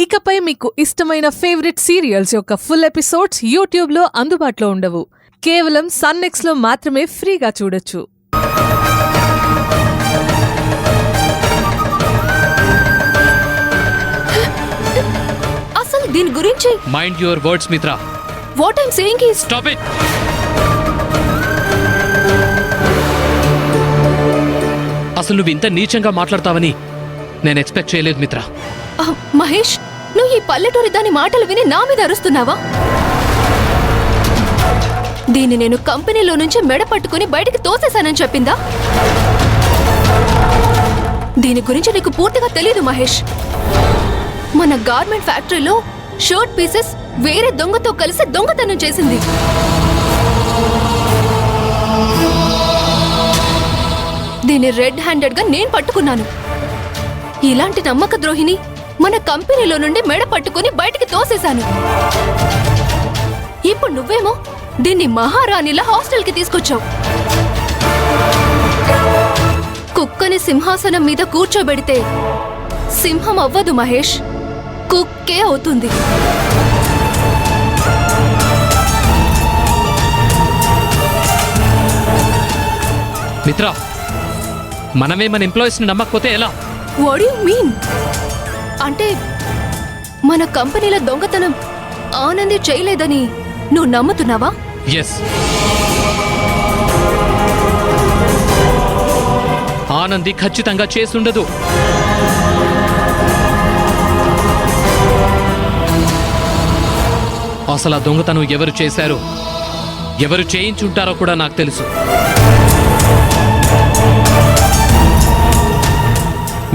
ఇకపై మీకు ఇష్టమైన ఫేవరెట్ సీరియల్స్ యొక్క ఫుల్ ఎపిసోడ్స్ యూట్యూబ్లో అందుబాటులో ఉండవు. కేవలం సన్నెక్స్లో మాత్రమే ఫ్రీగా చూడొచ్చు. అసలు దీని గురించి మైండ్ యువర్ వర్డ్స్ మిత్ర. What I'm saying is stop it. అసలు నువ్వు ఇంత నీచంగా మాట్లాడతావని నేను ఎక్స్పెక్ట్ చేయలేదు మిత్ర. మహేష్, నువ్వు ఈ పల్లెటూరి దాని మాటలు విని నా మీద అరుస్తున్నావా? దీన్ని నేను కంపెనీలో నుంచి మెడ పట్టుకుని బయటికి తోసేశానని చెప్పిందా? దీని గురించి నీకు పూర్తిగా తెలీదు మహేష్. మన గార్మెంట్ ఫ్యాక్టరీలో షర్ట్ పీసెస్ వేరే దొంగతో కలిసి దొంగతనం చేసింది. దీన్ని రెడ్ హ్యాండెడ్ గా నేను పట్టుకున్నాను. ఇలాంటి నమ్మక ద్రోహిని మన కంపెనీలో నుండి మెడ పట్టుకుని బయటికి తోసేశాను. ఇప్పుడు నువ్వేమో దీన్ని మహారాణిలా హాస్టల్కి తీసుకొచ్చావు. కుక్కని సింహాసనం మీద కూర్చోబెడితే సింహం అవ్వదు మహేష్, కుక్కే అవుతుంది. మిత్ర, మనమే మన ఎంప్లాయీస్ ని నమ్మకపోతే ఎలా? What you mean? అంటే మన కంపెనీల దొంగతనం ఆనంది చేయలేదని నువ్వు నమ్ముతున్నావా? ఎస్, ఆనంది ఖచ్చితంగా చేసుండదు. అసలు ఆ దొంగతనం ఎవరు చేశారో, ఎవరు చేయించుంటారో కూడా నాకు తెలుసు.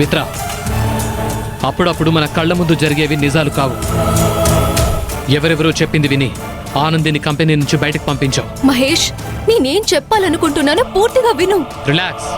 మిత్ర, అప్పుడప్పుడు మన కళ్ళ ముందు జరిగేవి నిజాలు కావు. ఎవరెవరో చెప్పింది విని ఆనందిని కంపెనీ నుంచి బయటకు పంపించావు. మహేష్, నేనేం చెప్పాలనుకుంటున్నానో పూర్తిగా విను. రిలాక్స్.